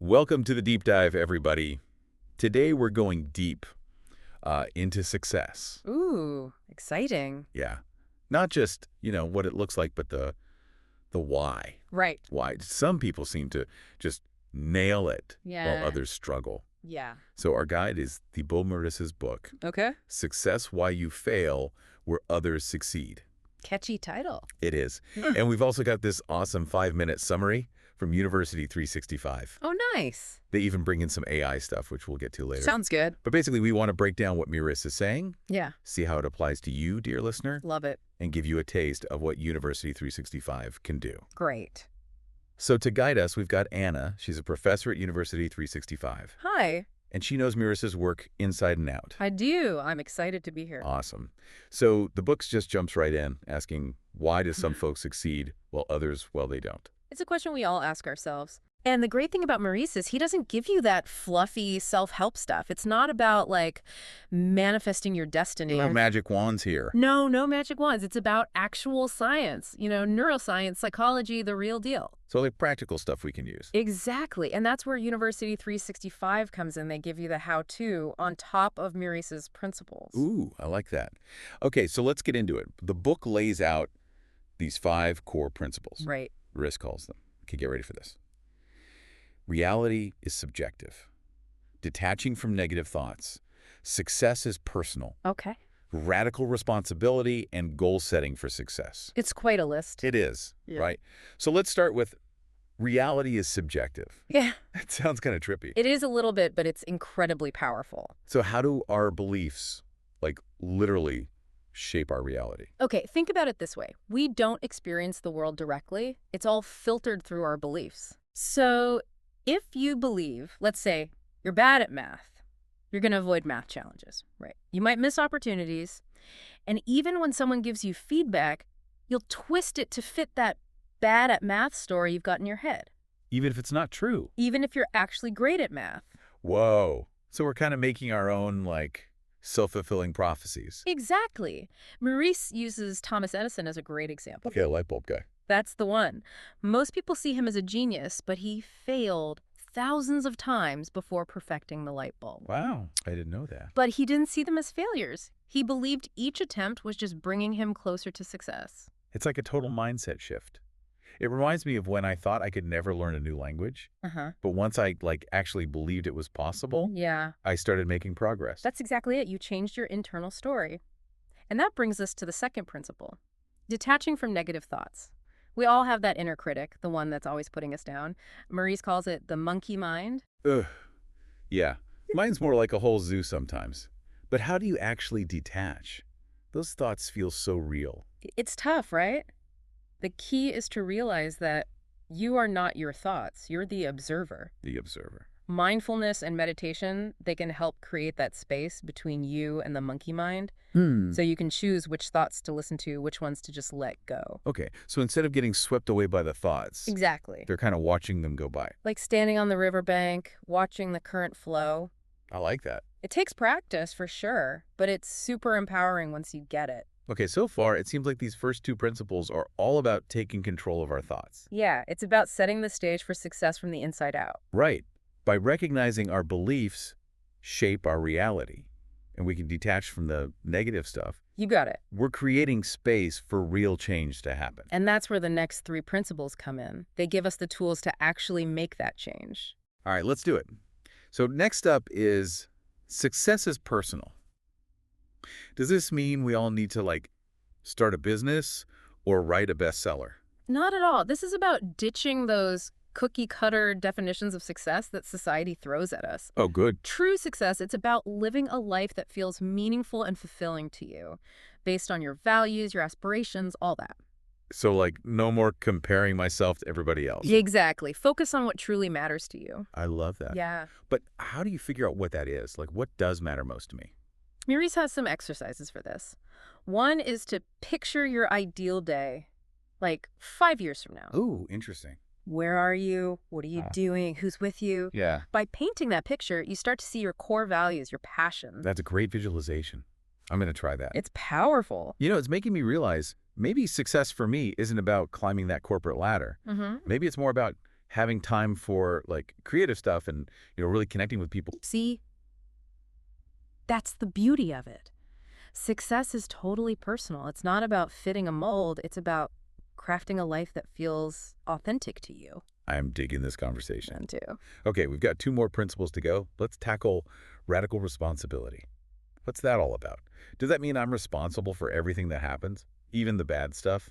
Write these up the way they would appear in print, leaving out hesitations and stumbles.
Welcome to the deep dive, everybody. Today we're going deep into success. Ooh, exciting. Yeah. Not just, what it looks like, but the why. Right. Why. Some people seem to just nail it while Yeah. others struggle. Yeah. So our guide is Thibaut Meurisse's book, Okay. Success Why You Fail Where Others Succeed. Catchy title. It is. And we've also got this awesome 5-minute summary from University 365. Oh, nice. They even bring in some AI stuff, which we'll get to later. Sounds good. But basically, we want to break down what Meurisse is saying, Yeah. see how it applies to you, dear listener, Love it. and give you a taste of what University 365 can do. Great. So to guide us, we've got Anna. She's a professor at University 365, Hi. and she knows Meurisse's work inside and out. I do. I'm excited to be here. Awesome. So the book just jumps right in, asking, why do some folks succeed while others, well, they don't? It's a question we all ask ourselves. And the great thing about Meurisse is he doesn't give you that fluffy self-help stuff. It's not about, manifesting your destiny. No magic wands here. No magic wands. It's about actual science. Neuroscience, psychology, the real deal. So like practical stuff we can use. Exactly. And that's where University 365 comes in. They give you the how-to on top of Meurisse's principles. Ooh, I like that. Okay, so let's get into it. The book lays out these 5 core principles. Right. Meurisse calls them. Okay, get ready for this. Reality is subjective. Detaching from negative thoughts. Success is personal. Okay. Radical responsibility and goal setting for success. It's quite a list. It is, Yeah. right? So let's start with reality is subjective. Yeah. That sounds kind of trippy. It is a little bit, but it's incredibly powerful. So how do our beliefs, literally shape our reality? Okay, think about it this way. We don't experience the world directly. It's all filtered through our beliefs. So if you believe, let's say, you're bad at math, you're going to avoid math challenges, right? You might miss opportunities. And even when someone gives you feedback, you'll twist it to fit that bad at math story you've got in your head, Even if it's not true. even if you're actually great at math. Whoa. So we're kind of making our own, self-fulfilling prophecies. Exactly. Meurisse uses Thomas Edison as a great example. Okay, a light bulb guy. That's the one. Most people see him as a genius, but he failed thousands of times before perfecting the light bulb. Wow, I didn't know that. But he didn't see them as failures. He believed each attempt was just bringing him closer to success. It's like a total mindset shift. It reminds me of when I thought I could never learn a new language, Uh-huh. but once I actually believed it was possible, Yeah. I started making progress. That's exactly it. You changed your internal story. And that brings us to the second principle, detaching from negative thoughts. We all have that inner critic, the one that's always putting us down. Meurisse calls it the monkey mind. Ugh. Yeah, mine's more like a whole zoo sometimes. But how do you actually detach? Those thoughts feel so real. It's tough, right? The key is to realize that you are not your thoughts. You're the observer. The observer. Mindfulness and meditation, they can help create that space between you and the monkey mind. So you can choose which thoughts to listen to, which ones to just let go. Okay, so instead of getting swept away by the thoughts, Exactly. they're kind of watching them go by. Like standing on the riverbank, watching the current flow. I like that. It takes practice for sure, but it's super empowering once you get it. Okay, so far, it seems like these first 2 principles are all about taking control of our thoughts. Yeah, it's about setting the stage for success from the inside out. Right. By recognizing our beliefs shape our reality, and we can detach from the negative stuff, You got it. we're creating space for real change to happen. And that's where the next 3 principles come in. They give us the tools to actually make that change. All right, let's do it. So next up is success is personal. Does this mean we all need to, start a business or write a bestseller? Not at all. This is about ditching those cookie-cutter definitions of success that society throws at us. Oh, good. True success, it's about living a life that feels meaningful and fulfilling to you, based on your values, your aspirations, all that. So, no more comparing myself to everybody else. Exactly. Focus on what truly matters to you. I love that. Yeah. But how do you figure out what that is? What does matter most to me? Meurisse has some exercises for this. One is to picture your ideal day, 5 years from now. Ooh, interesting. Where are you? What are you doing? Who's with you? Yeah. By painting that picture, you start to see your core values, your passions. That's a great visualization. I'm going to try that. It's powerful. It's making me realize maybe success for me isn't about climbing that corporate ladder. Mm-hmm. Maybe it's more about having time for like creative stuff and, really connecting with people. See, that's the beauty of it. Success is totally personal. It's not about fitting a mold. It's about crafting a life that feels authentic to you. I'm digging this conversation. And too. Okay, we've got 2 more principles to go. Let's tackle radical responsibility. What's that all about? Does that mean I'm responsible for everything that happens, even the bad stuff?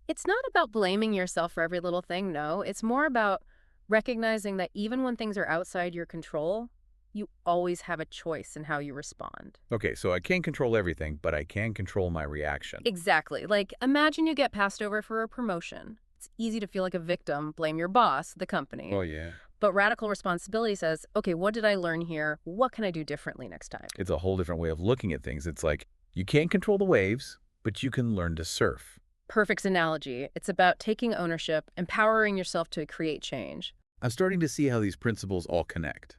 It's not about blaming yourself for every little thing, no. It's more about recognizing that even when things are outside your control, you always have a choice in how you respond. Okay, so I can't control everything, but I can control my reaction. Exactly. Like, imagine you get passed over for a promotion. It's easy to feel like a victim, blame your boss, the company. Oh, yeah. But radical responsibility says, okay, what did I learn here? What can I do differently next time? It's a whole different way of looking at things. It's like you can't control the waves, but you can learn to surf. Perfect analogy. It's about taking ownership, empowering yourself to create change. I'm starting to see how these principles all connect.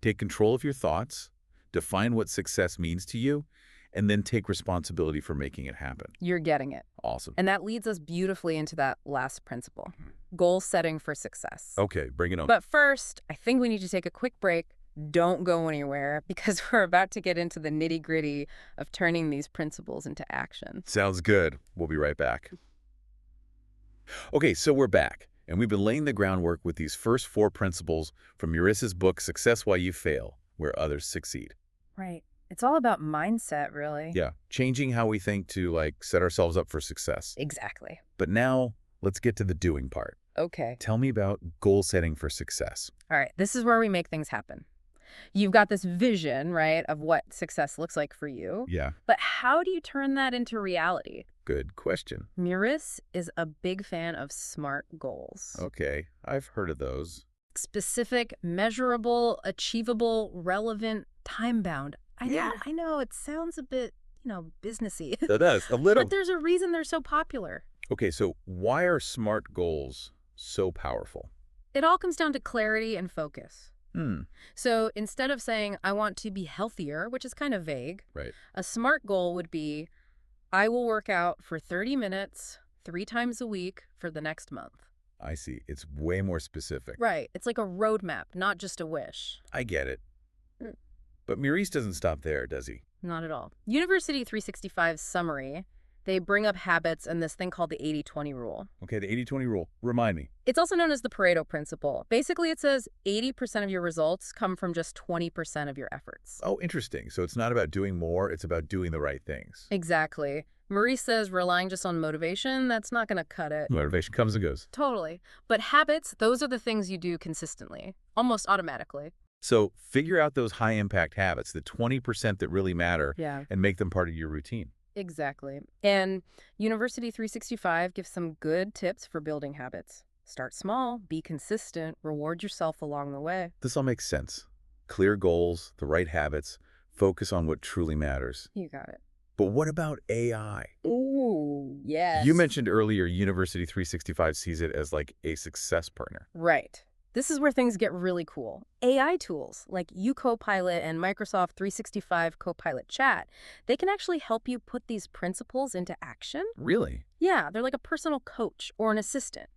Take control of your thoughts, define what success means to you, and then take responsibility for making it happen. You're getting it. Awesome. And that leads us beautifully into that last principle, goal setting for success. Okay, bring it on. But first, I think we need to take a quick break. Don't go anywhere because we're about to get into the nitty-gritty of turning these principles into action. Sounds good. We'll be right back. Okay, so we're back, and we've been laying the groundwork with these first 4 principles from Meurisse's book, Success Why You Fail, Where Others Succeed. Right. It's all about mindset, really. Yeah, changing how we think to, set ourselves up for success. Exactly. But now, let's get to the doing part. Okay. Tell me about goal setting for success. All right. This is where we make things happen. You've got this vision, right, of what success looks like for you. Yeah, But how do you turn that into reality? good question. Meurisse is a big fan of SMART goals. Okay, I've heard of those. Specific, measurable, achievable, relevant, time-bound. I know, it sounds a bit, businessy. It does, a little. But there's a reason they're so popular. Okay, so why are SMART goals so powerful? It all comes down to clarity and focus. Hmm, So instead of saying, I want to be healthier, which is kind of vague, right. a SMART goal would be, I will work out for 30 minutes, 3 times a week for the next month. I see. It's way more specific. Right. It's like a roadmap, not just a wish. I get it. Mm. But Meurisse doesn't stop there, does he? Not at all. University 365's summary, they bring up habits and this thing called the 80-20 rule. Okay, the 80-20 rule. Remind me. It's also known as the Pareto principle. Basically, it says 80% of your results come from just 20% of your efforts. Oh, interesting. So it's not about doing more, it's about doing the right things. Exactly. Meurisse says relying just on motivation, that's not going to cut it. Motivation comes and goes. Totally. But habits, those are the things you do consistently, almost automatically. So figure out those high-impact habits, the 20% that really matter, Yeah. and make them part of your routine. Exactly. And University 365 gives some good tips for building habits. Start small, be consistent, reward yourself along the way. This all makes sense. Clear goals, the right habits, focus on what truly matters. You got it. But what about AI? Ooh, yes. You mentioned earlier University 365 sees it as like a success partner. Right. This is where things get really cool. AI tools like Copilot and Microsoft 365 Copilot Chat, they can actually help you put these principles into action. Really? Yeah, they're like a personal coach or an assistant,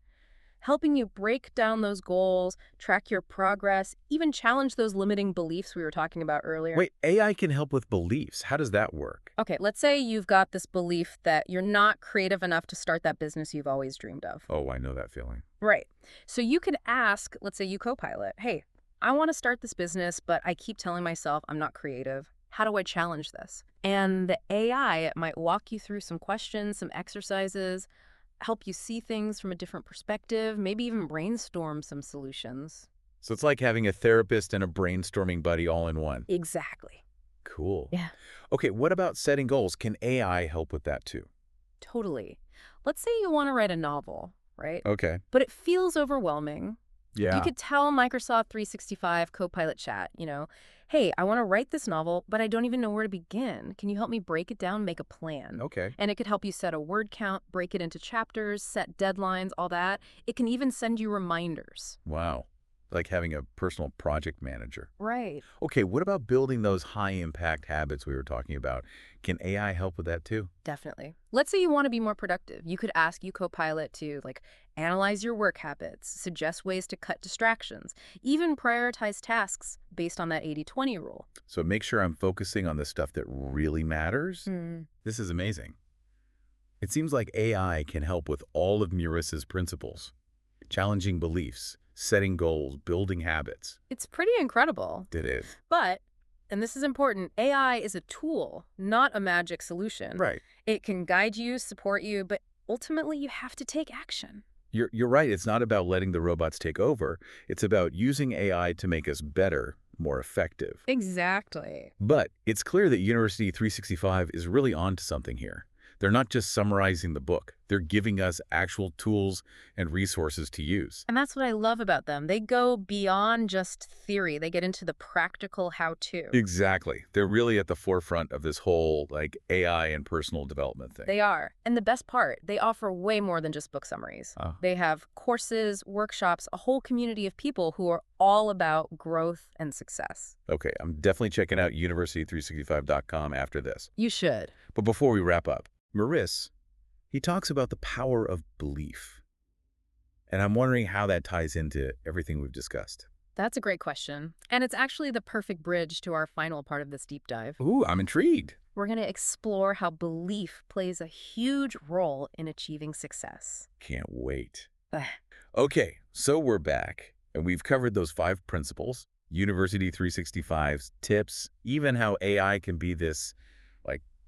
helping you break down those goals, track your progress, even challenge those limiting beliefs we were talking about earlier. Wait, AI can help with beliefs. How does that work? Okay, let's say you've got this belief that you're not creative enough to start that business you've always dreamed of. Oh, I know that feeling. Right. So you could ask, let's say Copilot, hey, I want to start this business, but I keep telling myself I'm not creative. How do I challenge this? And the AI might walk you through some questions, some exercises, help you see things from a different perspective, maybe even brainstorm some solutions. So it's like having a therapist and a brainstorming buddy all in one. Exactly. Cool. Yeah. Okay, what about setting goals? Can AI help with that too? Totally. Let's say you want to write a novel, right? Okay. But it feels overwhelming. Yeah. You could tell Microsoft 365 Copilot Chat, hey, I want to write this novel, but I don't even know where to begin. Can you help me break it down, make a plan? Okay. And it could help you set a word count, break it into chapters, set deadlines, all that. It can even send you reminders. Wow. like having a personal project manager. Right. Okay, what about building those high-impact habits we were talking about? Can AI help with that too? Definitely. Let's say you want to be more productive. You could ask you Copilot to analyze your work habits, suggest ways to cut distractions, even prioritize tasks based on that 80-20 rule. So make sure I'm focusing on the stuff that really matters? Hmm. This is amazing. It seems like AI can help with all of Meurisse's principles. Challenging beliefs, setting goals, building habits. It's pretty incredible. It is. But, and this is important, AI is a tool, not a magic solution. Right. It can guide you, support you, but ultimately you have to take action. You're right. It's not about letting the robots take over. It's about using AI to make us better, more effective. Exactly. But it's clear that University 365 is really onto something here. They're not just summarizing the book. They're giving us actual tools and resources to use. And that's what I love about them. They go beyond just theory. They get into the practical how-to. Exactly. They're really at the forefront of this whole AI and personal development thing. They are. And the best part, they offer way more than just book summaries. Oh, They have courses, workshops, a whole community of people who are all about growth and success. okay. I'm definitely checking out university365.com after this. You should. But before we wrap up, Meurisse, he talks about the power of belief. And I'm wondering how that ties into everything we've discussed. That's a great question. And it's actually the perfect bridge to our final part of this deep dive. Ooh, I'm intrigued. We're going to explore how belief plays a huge role in achieving success. Can't wait. Ugh. Okay, so we're back, and we've covered those 5 principles, University 365's tips, even how AI can be this,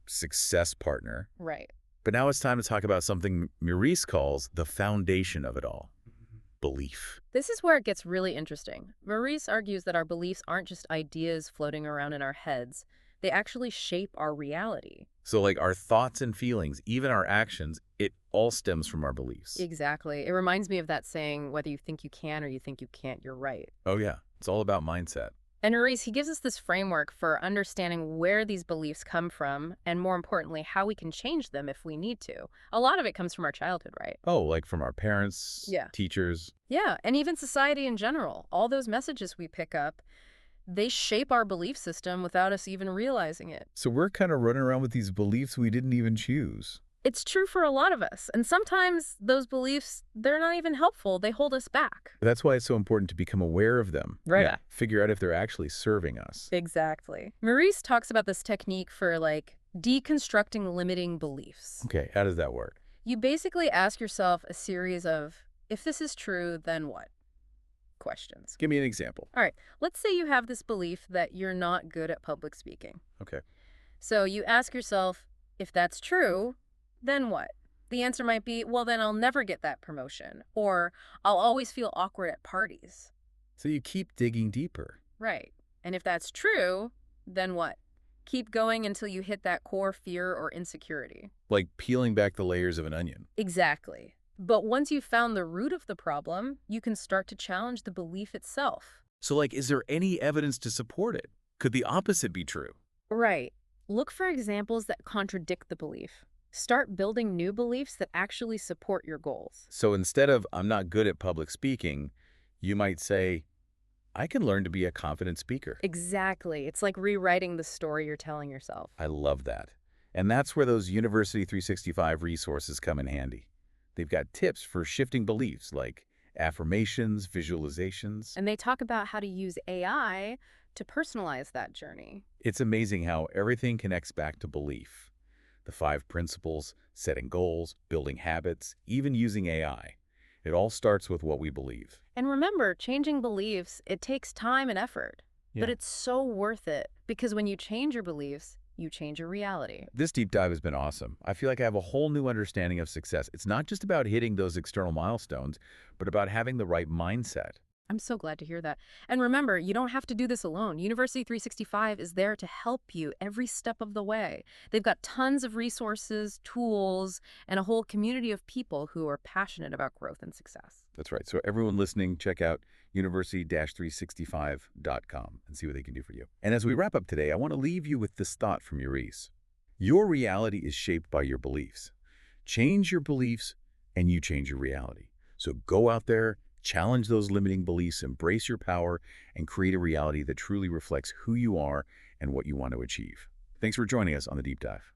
success partner. Right. But now it's time to talk about something Meurisse calls the foundation of it all, belief. This is where it gets really interesting. Meurisse argues that our beliefs aren't just ideas floating around in our heads. They actually shape our reality. So our thoughts and feelings, even our actions, it all stems from our beliefs. Exactly. It reminds me of that saying, whether you think you can or you think you can't, you're right. Oh yeah, it's all about mindset. And Meurisse, he gives us this framework for understanding where these beliefs come from and, more importantly, how we can change them if we need to. A lot of it comes from our childhood, right? Oh, from our parents, Yeah. teachers. Yeah, and even society in general. All those messages we pick up, they shape our belief system without us even realizing it. So we're kind of running around with these beliefs we didn't even choose. It's true for a lot of us. And sometimes those beliefs, they're not even helpful. They hold us back. That's why it's so important to become aware of them. Right. Yeah, figure out if they're actually serving us. Exactly. Meurisse talks about this technique for deconstructing limiting beliefs. Okay, how does that work? You basically ask yourself a series of, if this is true, then what? Questions. Give me an example. All right, let's say you have this belief that you're not good at public speaking. Okay. So you ask yourself, if that's true, then what? The answer might be, well, then I'll never get that promotion, or I'll always feel awkward at parties. So you keep digging deeper. Right. And if that's true, then what? Keep going until you hit that core fear or insecurity. Like peeling back the layers of an onion. Exactly. But once you've found the root of the problem, you can start to challenge the belief itself. So is there any evidence to support it? Could the opposite be true? Right. Look for examples that contradict the belief. Start building new beliefs that actually support your goals. So instead of I'm not good at public speaking, you might say, I can learn to be a confident speaker. Exactly. It's like rewriting the story you're telling yourself. I love that. And that's where those University 365 resources come in handy. They've got tips for shifting beliefs like affirmations, visualizations. And they talk about how to use AI to personalize that journey. It's amazing how everything connects back to belief. The 5 principles, setting goals, building habits, even using AI. It all starts with what we believe. And remember, changing beliefs, it takes time and effort. But Yeah. it's so worth it, because when you change your beliefs, you change your reality. This deep dive has been awesome. I feel like I have a whole new understanding of success. It's not just about hitting those external milestones, but about having the right mindset. I'm so glad to hear that. And remember, you don't have to do this alone. University 365 is there to help you every step of the way. They've got tons of resources, tools, and a whole community of people who are passionate about growth and success. That's right. So everyone listening, check out university-365.com and see what they can do for you. And as we wrap up today, I want to leave you with this thought from Meurisse. Your reality is shaped by your beliefs. Change your beliefs and you change your reality. So go out there, Challenge those limiting beliefs, embrace your power, and create a reality that truly reflects who you are and what you want to achieve. Thanks for joining us on the Deep Dive.